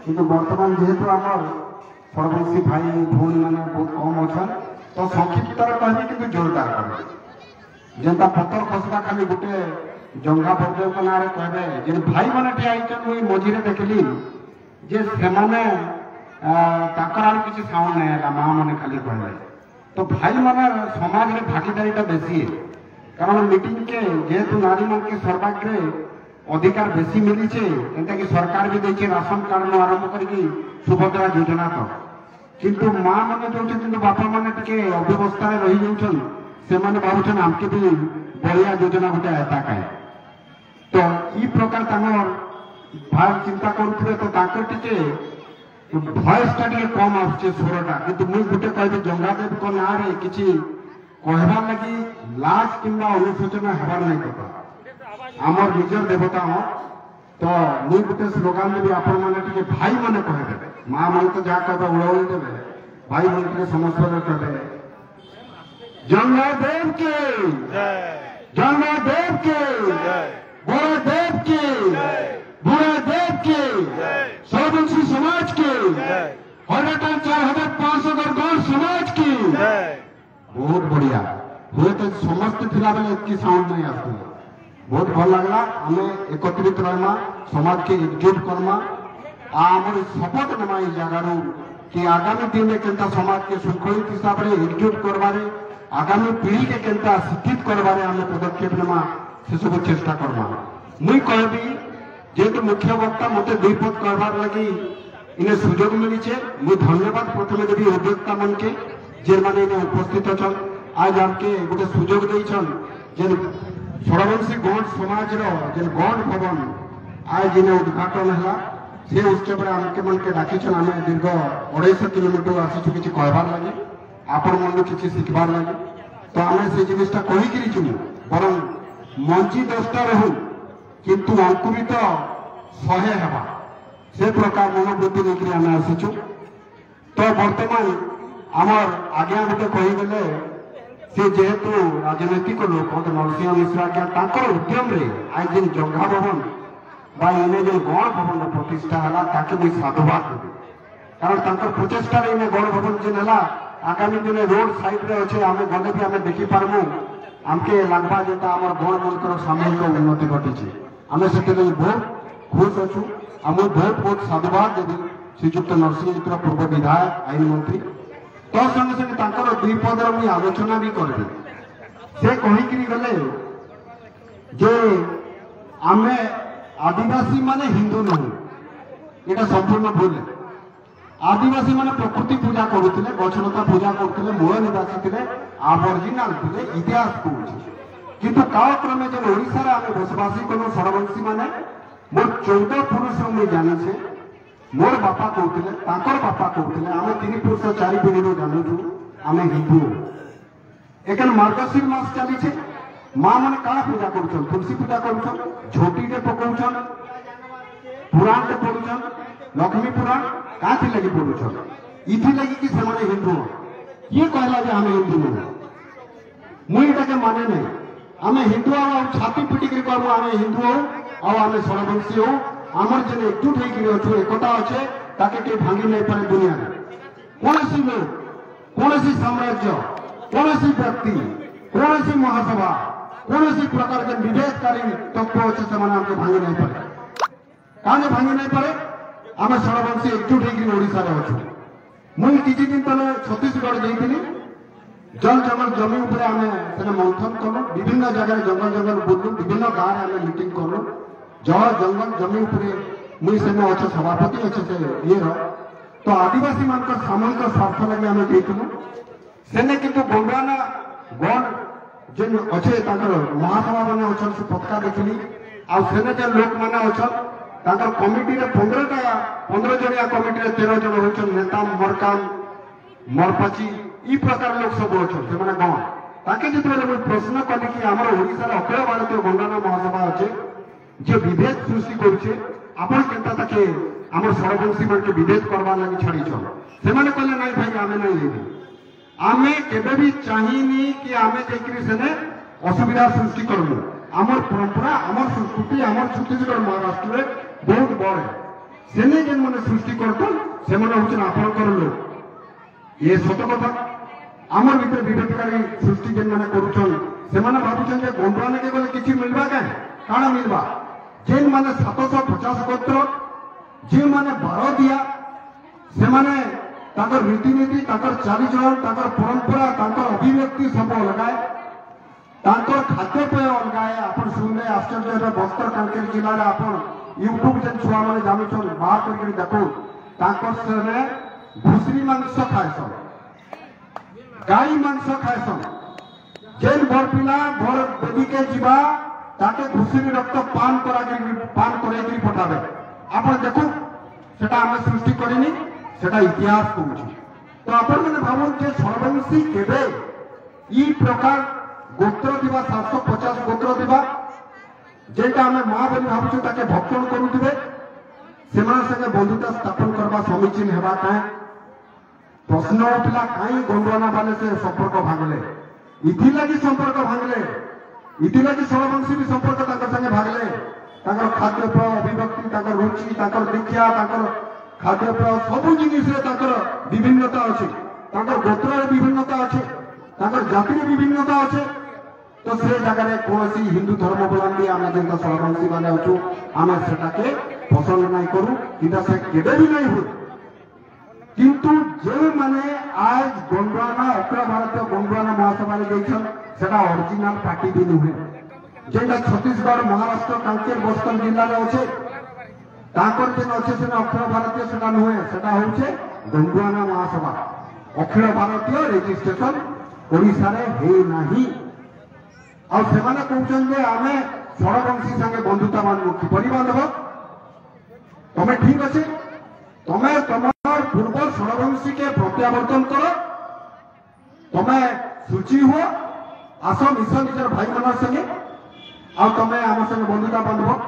किंतु वर्तमान जेहेतु आमर परवंशी भाई भौणी मैंने बहुत कम अच्छा तो संक्षिप्त कहबी कि जोरदार कह जेनता पतर खसला खाली गोटे जंगा बरदेव ना कहबे जे भाई मैंने ठिया मुई मझीरे देखली जे सेमाने किसी साउंड नहीं है माँ मैंने खाली कहले तो भाई मैंने समाज में भागीदारीटा बेसी है कारण मीटिंग के जेहेतु नारी मान के सर्वाग्रे अधिकार बेसी मिली एंता कि सरकार भी देखिए राशन कार्ड आरंभ करके सुभद्रा योजना तक किंतु माँ मैंने जो किंतु बापा मैंने टे अव्यवस्था रही जाऊन से भावुन आमके भी बढ़िया योजना गोटे आता कहे तो ई प्रकार भाई चिंता करुले तो टे भयसटा टे कम आसुचे स्वरटा कि मुझे गोटे कह जंगादेव ना कि कहबार लगी लाज कि अनुशोचना हबार नहीं कथा आमर निजर देवता हो तो मुझे गोटे स्लोगान देवी आपण मैंने भाई मैंने कहदे माँ मैंने तो जहाँ कहते उड़ाई देवे भाई मैंने समस्त कहते जंगादेव के जंगादेव के बड़देव के बुढ़ादेव के सर्वंशी समाज के हरटा 4500 गण समाज की बहुत बढ़िया हुए तो समस्त थिला बेले इतनी साउंड नहीं आसती बहुत भल लगला आम एकत्रित रहमा समाज के एकजुट करमा आम शपथ नमा जगार कि आगामी दिन में केंता समाज के शृंखलित हिसाब से एकजुट करबारे आगामी पीढ़ी के केंता शिक्षित करबारे आम पदक्षेप नमा से सब चेष्टा करमा मुई कहबी जेहेतु मुख्य वक्ता मत दुई पद करबार लगी इन्हें सुजोग मिली मुझे धन्यवाद प्रथम देवी उद्योक्ता मन के जे मैंने उपस्थित अच्छा आज आमके गोटे सुजोग देन जेन षड़वंशी गौंड समाज जेन गौंड भवन आज जिन्हें उद्घाटन है से उत्सव आमके मन के डाकी आम दीर्घ 250 किलोमीटर आसीचु कि कहबार लगे आपण मन किसी शिखबार लगे तो आम से जिनटा कहीकि बर मंची 10टा रहू किंतु अंकुरित 100 हेबा से प्रकार मनोवृत्ति लेकर आम आसीचु तो बर्तमान आमर आज्ञा गोटे कहीगले से जेहेतु राजनैतिक लोक नरसिंह मिश्र आज्ञा उद्यम आज जिन जंगा भवन इन्हें जो गण भवन प्रतिष्ठा है ताकि मुझे साधुवाद देवी कारण प्रचेषा इन गण भवन जिन है आगामी दिन रोड साइड रे अच्छे आम गले भी आम देखिपारमु आमके लगवा जोटा आम गण मन सामूहिक उन्नति घटी आम से बहुत खुश अच्छु आ मुझे बहुत बहुत साधुवाद देवी श्रीजुक्त नरसिंह मिश्र पूर्व विधायक आईन मंत्री तो संगे संगे दुई पद मुझे आलोचना भी करी से कहीकि गले जे आमे आदिवासी माने हिंदू नहीं ये संपूर्ण भूल आदिवासी माने प्रकृति पूजा करुले गछलता पूजा करते मूल निवासी थे आबर्जिनाल थे इतिहास कौन किंतु कालक्रमे जो ओडिशा रे आमे बसवासी कलु षड़वंशी माने मोर 14 पुरुष मुझे जानी मोर बापा कहते बापा कहते आम 3 पुरुष 4 पीढ़ी जानूँ आम हिंदू एक मार्गशीर मास चली माँ मैंने क्या पूजा कर तुलसी पूजा कर झोटी पकाउन पुराण टे पढ़ुन लक्ष्मी पुराण क्या लगी पढ़ुन इथि लगी कि से हिंदू ये कहला जे आम हिंदू नुह मुझे माने नहीं आम हिंदू छाती पिटिक कहूँ आम हिंदू हो आम षड़वंशी हो आमर जेन एकजुट होकर एकता अच्छे ताके के भांगी नहीं पारे दुनिया कौन लोग कौन साम्राज्य कौन व्यक्ति कौन महासभा कौन प्रकार के विभेदकारी तत्व अच्छे से भांगी नहीं पारे कहे भांगी नहीं पारे आम षड़वंशी एकजुट होकर अच्छु मुझे किसी दिन पहले छत्तीसगढ़ जाइली जल जंगल जमी उपर आम मंथन कलु विभिन्न जगह जंगल जंगल बुलू विभिन्न गाँव में मीटिंग कलु जल जंगल जमी उपरे मुझे से अच्छे सभापति अच्छे से ये तो आदिवासी मान सामूहिक स्वार्थ लगे आम देलु सेने किंतु गंगाना गण जेन अच्छे महासभा मैंने अच्छा से पताका देखली आने जो लोक मैंने अच्छा कमिटी 15 जनिया कमिटी 13 जन हो नेता मरकाम मरपाची ई प्रकार लोग सब अच्छा से गण ताके जो मुझे प्रश्न कली कि आम ओडिशा अखिल भारतीय गंगाना महासभा अच्छे जे विभेद सृष्टि करुचे आपण केंता ताके आम षड़वंशी मान के विभेद करवा लगी छाड़ी से कहले नहीं भाई आमे नहीं लेबी आमे केबे भी चाहिनी कि आमे जेकरी सेने असुविधा सृष्टि करमु आमर परंपरा आमर संस्कृति आमर छत्तीसगढ़ महाराष्ट्र बहुत बड़ है सेने जेन मैंने सृष्टि करतन से हूँ आपणकर लोग ये सत कथा आम भर विवेककारी सृष्टि जेन मैंने करुछन से भावुन गंडुआ के गले किसी मिलवा क्या काଣା मिलवा जेन मैंने 750 गोत्र जो मैंने 12 दिया से माने ताकर रीतिनीति ताकर चालीचलन ताकर परंपरा ताकर अभिव्यक्ति सब अलग है ताकर खाद्यपेय अलग है आप शुणने आश्चर्य बस्तर कांकेर जिले में आप यूट्यूब जेन छुआ मैंने जानून बाहर करके देखो ताकर से घुसरी मांस खाएसन गाई मांस खाएसन जेन भर पिला भर बेदी के जीवा ताके घुसरी रक्त पान कर पठाबे आप देखो सेटा आम सृष्टि करनी सेटा इतिहास कहूँ तो आपण मैंने भावन जे सर्वंशी केबे ई प्रकार गोत्र दिवा 750 गोत्र दिवा जेटा आम माँ बोली भावुँ ताके भक्षण करुवे से बंधुता स्थापन करवा समीचीन हेबा कहीं प्रश्न उठला कहीं गंडुआना बाले से संपर्क भांगले इथि लगी संपर्क भांगले इथि लगी सर्वंशी भी संपर्क संगे भागले खाद्यपेय अभिव्यक्ति रुचि दीक्षा खाद्यपेय सब जिनिस विभिन्नता अच्छे गोत्र विभिन्नता अच्छे जातिर विभिन्नता अच्छे तो से जगह कौन हिंदू धर्मावलंबी आम जो सर्वंशी मैंने अच्छु आम से पसंद नहीं करूँ कि से केवे भी नहीं हुए किंतु जो मैंने आज गंडुआना अखिल भारतीय गंडुआना महासभा सेटा ओरिजिनल पार्टी भी नुहे जेटा छत्तीसगढ़ महाराष्ट्र कांकेर बस्तर जिले में अच्छे जेन अच्छे से अखिल भारतीय सेटा नुहे सेटा होचे गंडुआना महासभा अखिल भारतीय रेजिस्ट्रेशन ओडिशा रे हे नाही आ सेमाने कहउछन जे आमे षडवंशी संगे बंधुता मानबो किपरि बांधबो तमे ठीक अच्छे तमे तमर पूर्व षडवंशी के प्रत्यावर्तन करो तमे सूची हुआ आस मिश निजर भाई मान संगे आ तमे आम संगे बंधुता बांधब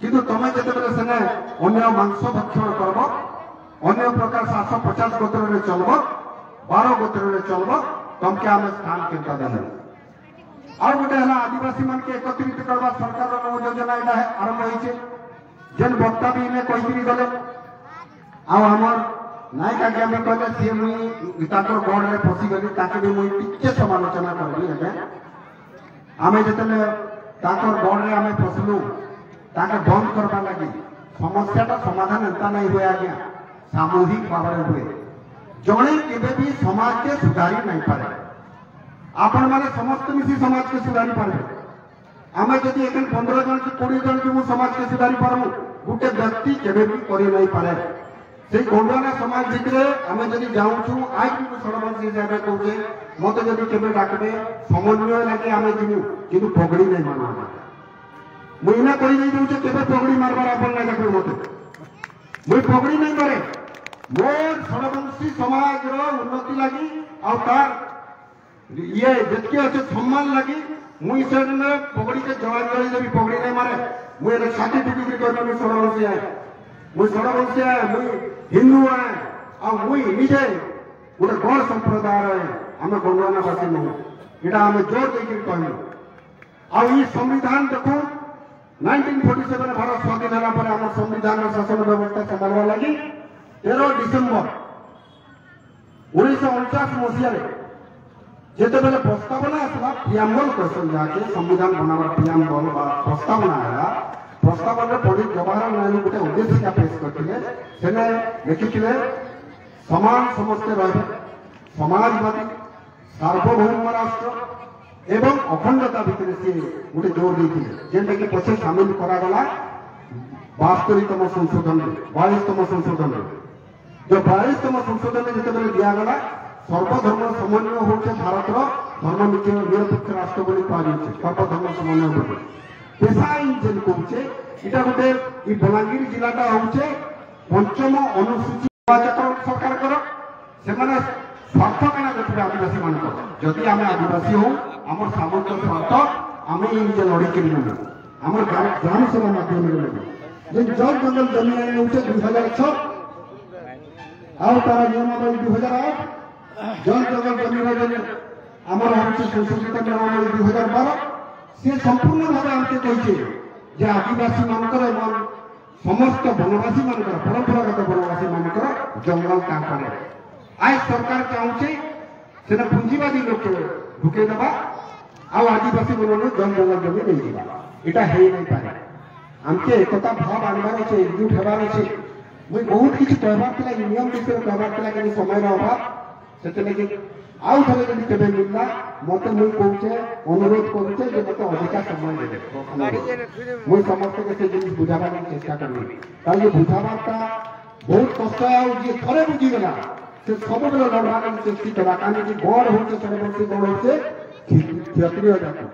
किंतु तमे जेतेबेले सेने अन्य मांस भक्षण करब अन्य प्रकार 750 गोत्र रे चलब 12 गोत्र रे चलब तमके आम स्थान केता देले आ गोटे है आदिवासी मान के एकत्रित करवा सरकार नव योजना यहाँ आरंभ होइछे जेन वक्ता भी इन्हें कही गले आमर नायक आगे आम कहले सी मुई गढ़ में फसी गली ताके भी मुई टिके समालोचना करबी आगे आमे जेतेले गढ़ में आमे फसलु ताके बंद करबा लगी समस्याटा समाधान एंता नहीं हुए आज्ञा सामूहिक भाव में हुए जड़े केबे भी समाज के सुधारी नहीं पारे आपण माने समस्त मिसी समाज के सुधारी पारे आमे जदि एक 15 जन की 20 जन की समाज के सुधारी पारमु गोटे व्यक्ति केबे भी करि नहीं पारे से गंडुआना समाज भितर आम जब जाऊँ आज भी षडवंशी हिसाब से कहे मत जब केवे डाकबे समन्वय लगे आम जीवु कि पगड़ी नहीं मानवा मुझे इना कही नहीं दूचे केवे पगड़ी मारबार आप नहीं देखो मत मुझे पगड़ी नहीं मारे मोर षडवंशी समाज उन्नति लगी आर ये जितके अच्छे सम्मान लगी मुई से पगड़ी के जवाबदारी देवी पगड़ी नहीं मारे मुझे छाती टुकी कर षडवंशी है मुझे षडवंशी है मुई हिंदू है और मुई निजे गोटे गण संप्रदाय है आम गंडुआनावासी नुह यहाँ आम जोर देकर कहलु आई संविधान देखो 1947 भारत स्वाधीन होगा आम संविधान शासन व्यवस्था संभालवा लगी 13 डिसेम्बर 1949 मसीह जिते बेले प्रस्तावना आसला प्रियाम्बल क्वेश्चन जाके संविधान बनावर प्रियाम्बल प्रस्तावना है प्रस्तावन में पंडित जवाहरलाल नेहरू गोटे उद्देशिका पेश करते लिखिले समान समस्ते रहे समाजवादी सार्वभौम राष्ट्र एवं अखंडता भितर सी गोटे जोर देते जेनटा कि पछे सामिल करागला 72तम संशोधन 22तम संशोधन जो 22तम संशोधन जिते दिगला सर्वधर्म समन्वय होचे भारत धर्म निरपेक्ष राष्ट्र बोली कहुचे सर्वधर्म समन्वय बोली पेशा आईन जेन कहुचे इटा गोटे ई बलांगीर जिलाटा होचे 5म अनुसूची सरकार कर से स्वार्थ कणा देखिए आदिवासी मान जदि आम आदिवासी हो आम सामर्थ्य स्वार्थ आम ये लड़की नेबू आम ग्राम सभा माध्यम जल जंगल जमीन आईन होचे 2006 आउ तार नियमावली 2008 जल जंगल जमीन आमर होचे संशोधित नियमावली 2012 से संपूर्ण भाव आमके कहे जे आदिवासी मानकर समस्त वनवासी मान परंपरागत वनवासी मान जंगल कांपड़े आज सरकार चाहूचे से पुंजीवादी लोक ढुके दबा आदिवासी मन जंगल जमी नहीं जावा इटा है नहीं पारे आमके एकता भाव आनबार अच्छे एकजुट होबार अच्छे मुई बहुत किसी कहबार थिला नियम विषय कहबार थिला कि समय अभाव से लगे आउ थे जब केबे मिलला मत मुई कहूचे अनुरोध करूचे जे मत अधिकार समय दे मुई समस्त के से जिनिस बुझाबार चेष्टा करबी तार ये बुझाबारटा बहुत कष्ट है और जे थरे बुझी गला से सब बेले लड़बार चेष्टा करा काने जे गौर होचे सरबंसी गौर होचे क्षत्रिय जाति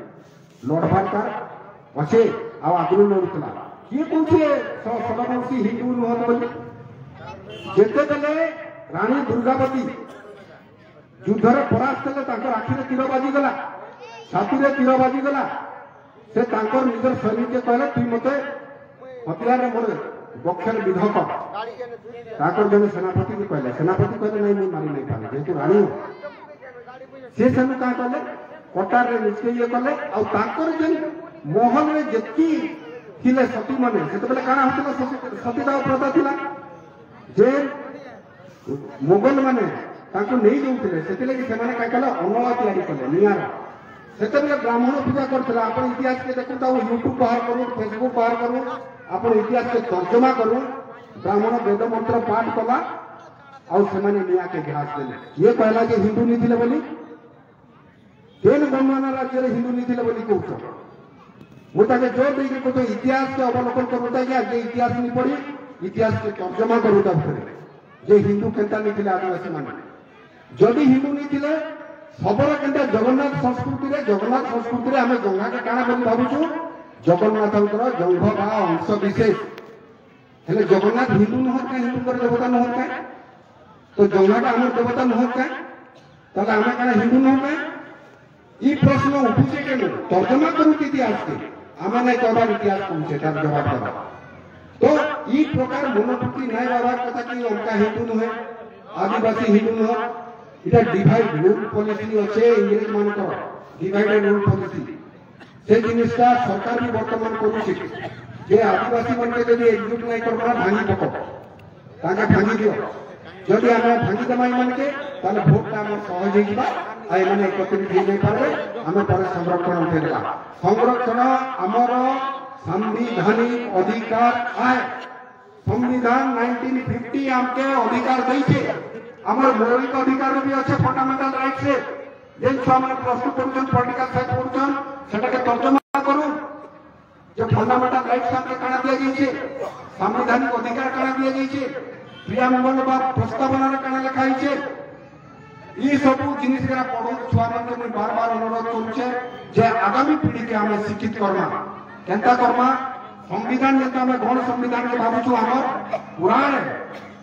लड़बार का अच्छे आ आगु लड़ुला किए कहूचे सरबंसी हिंदू नुहत बोली जेते बेले रानी दुर्गावती युद्धर परास्त हेले आखिरे तीर बाजिगला छाती तीर बाजिगला से निजर सैनिक कहले तुई मत हथियार मोर बक्षर विधक जन सेनापति को कहले सेनापति कहले नहीं मुझे मारी नहीं पारे जेहेतु रानी से सेनु क्या कले कटार रे निश्चय ये कले आर जेन महल रे जेती थिले सती माने से बेले काना होतला सतीदाह प्रथा थिला जे मुगल माने ताको नहीं जाऊे से अनला तैयारी कले निआर से ब्राह्मण पूजा करते आप इतिहास के देखो यूट्यूब बाहर करूँ फेसबुक बाहर करूँ आप इतिहास के तर्जमा करूँ ब्राह्मण वेद मंत्र पाठ कला और से निआ के घास देले ये कहला कि हिंदू नहीं थे बोली केन गणना राज्य में हिंदू नहीं थे बोली कहूँ मुझे जोर देके कहते इतिहास के अवलोकन करूँ जे इतिहास नहीं पढ़ी इतिहास के तर्जमा करूँ जे हिंदू केन्ता नहीं थे आदिवासी मान जदि हिंदू नहीं थे सबर के जगन्नाथ संस्कृति आम गंगा के काना बोली भावुँ जगन्नाथ जंघ बा अंश विशेष हेले जगन्नाथ हिंदू नुहत क्या हिंदू देवता नुहत क्या तो जंघाटा आम देवता नुहत क्या आम क्या हिंदू नुहत क्या प्रश्न उठुचे के तर्जमा करूँ इतिहास के आम नहीं कहबार इतिहास कहूचे तार जवाब देवा तो ई प्रकार मनोवृत्ति नहीं रहबार कथा कि उनका हिंदू नुहे आदिवासी हिंदू नुह इटा डिवाइड रूल पॉलिसी अच्छे इंग्रेज मान डिवाइडेड रूल पॉलिसी से जिनिसटा सरकार भी वर्तमान करुचे जे आदिवासी मन के यदि एकजुट नहीं करबा भांगी पको ताका भांगी दियो जदि आम भांगी दमा मन के ताले भोटटा हम सहज हो जिबा आइ माने एकत्रित हो नहीं पारे आम पर संरक्षण उठेला संरक्षण हमर संवैधानिक अधिकार आए संविधान 1950 आमके अधिकार दैछे आमर मौलिक अधिकार भी अच्छे फंडामेंटल राइट से जेन छुआ मैंने प्लस टू पढ़ुन पॉलिटिकल साइंस पढ़ुन सेटा के तर्जमा करूँ जो फंडामेंटल राइट हमके काना दिया जाइए संवैधानिक अधिकार काना दिया जाइए प्रियाम्बल बा प्रस्तावना रे काना लिखा है ये सब जिनिस के पढ़ो छुआ मानके मैं बार बार अनुरोध करूचे जे आगामी पीढ़ी के हमें शिक्षित करना केनता करना संविधान जेता हमें गण संविधान के भावुँ हमर पुराण है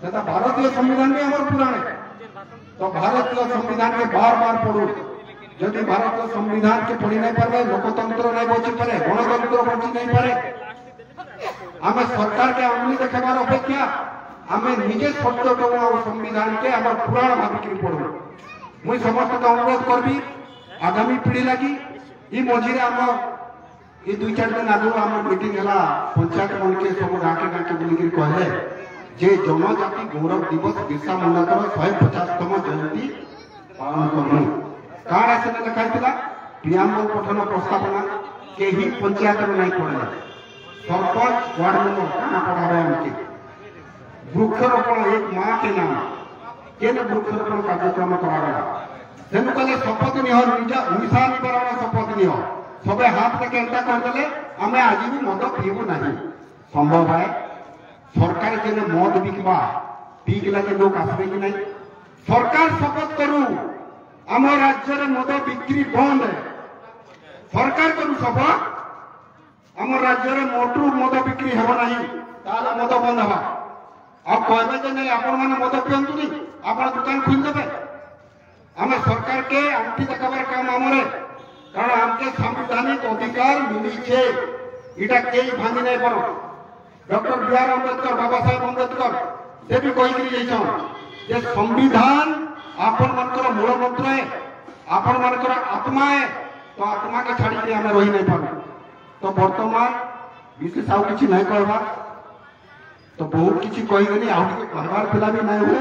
तथा भारतीय संविधान भी हमारे पुराण है तो भारतीय संविधान के बार बार पढ़ो यदि भारतीय संविधान के पढ़ी नहीं पारे लोकतंत्र नहीं बची पारे गणतंत्र बची नहीं पारे आम सरकार के आंगुली देखार अपेक्षा आम निजे सचेतन और संविधान के आम पुराण भाविक पढ़ो मुई समस्त को अनुरोध करबी आगामी पीढ़ी लगी ये मझे आम ये 2-4 दिन आगु आम मीटिंग है पंचायत मन के सब गाँके बुलिक कहले जे जनजाति गौरव दिवस बिरसा मुंडा 150तम जयंती पालन करूँ काड़ा से लिखाई प्रियाम्बल पठन प्रस्तावना कहीं पंचायत में नहीं पड़े सरपंच वार्ड मेंबर काना पढ़ावे आमके वृक्षरोपण एक माँ के नाम केने वृक्षरोपण कार्यक्रम कराला तेणु कले शपथ निह निशा निवारण शपथ निह सबे हाथ लेके एंता करदेले आम आज भी मद पीबू ना संभव है सरकार के मद बिकवा पीकला के लोग आसबे कि नहीं सरकार शपथ करूँ आम राज्य में मद बिक्री बंद है सरकार करूँ शपथ आम राज्य में मोटू मद बिक्री हम ना मद बंद हवा अब कहते नहीं आपण मैंने मद पिंतु नहीं आप दुकान खोलदेवे आम सरकार के आंटी देखार काम आमरे कारण आमके संवैधानिक अधिकार मिली इटा कई भांगी नहीं पारो doctor B are Ambedkar Baba Saheb Ambedkar से भी कही संविधान आपण मनकर मूल मंत्र है आपण मनकर आत्मा है तो आत्मा के छाड़ी आम रही नहीं पार तो बर्तमान विशेष आउ कि नहीं कहवा तो बहुत किसी कहगली आउ कहबार पिला भी नहीं हुए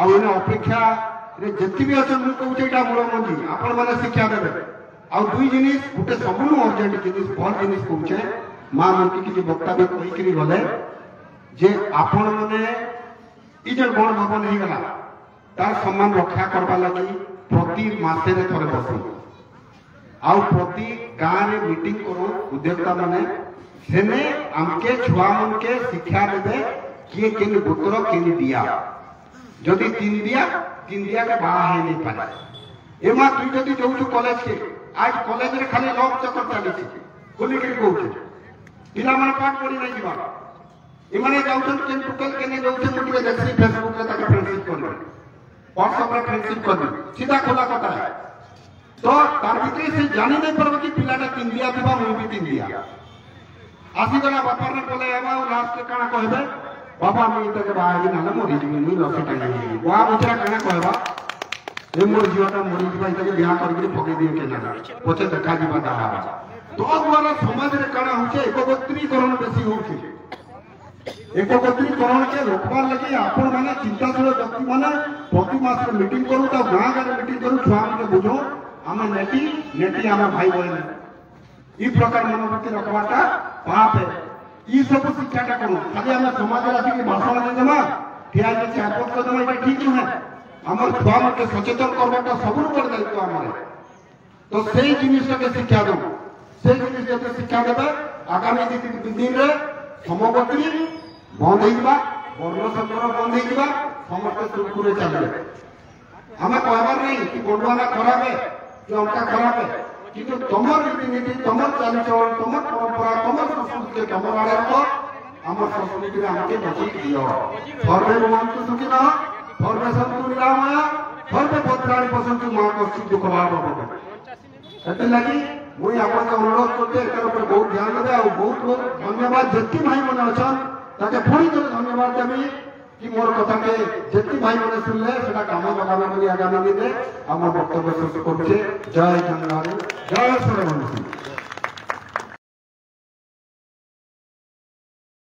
आने अपेक्षा जितनी भी अच्छे मुझे कहूँ यहाँ मूल मंजी आपण मैंने शिक्षा देवे आउ दुई जिनिस गोटे सबुन अर्जेंट जिनिस भल जिनिस कहूचे माँ मन किसी वक्तव्य कहीकि गले जे आपण मैंने ये गण भवन हो गला तार सम्मान रक्षा करवा लगी प्रति मासे थे बसू आउ प्रति गाँव में मीटिंग करूँ उद्योक्ता मैंने सेने आमके छुआ मन के शिक्षा देवे किए केन गोत्र केन दिया जदि तीन दिया के बाहा नहीं पारे ए माँ तुई जदि जाऊँ कॉलेज के आज कॉलेज रे खाली लव चक्कर चली बोली कहूँ पिला माने पाठ पढ़ी नहीं जीवा इमाने जाउछन केन टोटल केने जाउछन मोटिवे देखसी फेसबुक रे ताके फ्रेंडशिप करबे व्हाट्सएप रे फ्रेंडशिप करबे सीधा खोला कथा है तो तार भीतर से जानी नहीं परबे कि पिलाटा तीन दिया दिबा मुई भी तीन दिया आसी गला बापर ने बोले एबा लास्ट काना कहबे बाबा मी तके बाहर नाले मोरी जीवी नी लसे टाइम वा मुजरा काना कहबा ए मोर जीवटा मोरी जीवा तके बियाह करके भगे दिए केना पछे देखा जीवा दाहा तो द्वारा समाज रे काना होचे एकगोत्रीकरण बेसी होचे एकगोत्रीकरण के रोकबार लगे आपण माने चिंताशील व्यक्ति माने प्रति मास मीटिंग करू तो गाँ गाँव मीटिंग करू छुआ माने बुझो आम नेटी आम भाई बहन ई प्रकार मनोवृत्ति रखवाटा पाप है ई सब शिक्षाटा करूँ खाली आम समाज आसिक भाषण देदेमा ठिया चारपत करदेमा ये ठीक नुहे आम छुआ माने सचेतन करवाटा सबुर बड़ दायित्व आम तो से जिनिसटा के शिक्षा दो से जिनिस जब शिक्षा देवे आगामी दिन रे समगति बंद हो वर्ण संकर बंद हो समस्त सुरखुरे चलिए हमें कहबार नहीं कि गोडवाना खराब है कि उनका खराब है किंतु तुमर रीतिनीति तुमर चालीचलन तुमर परंपरा तुमर संस्कृति तुमर आड़े रखो आम संस्कृति आमके बची दियो सर्वे भवन्तु सुखिनः सर्वे सन्तु निरामया सर्वे भद्राणि पश्यन्तु मा कश्चित् दुःखभाग् भवेत् एते लगी मुई आपन का अनुरोध करते एकर ऊपर बहुत ध्यान देबे और बहुत बहुत धन्यवाद जति भाई मन अछन ताके पुरी तरह धन्यवाद देबी कि मोर कथा के जति भाई मन सुनले सेटा काम लगाबे बोली आगामी दिन हमर वक्तव्य शेष करछे जय जंगलारी जय श्री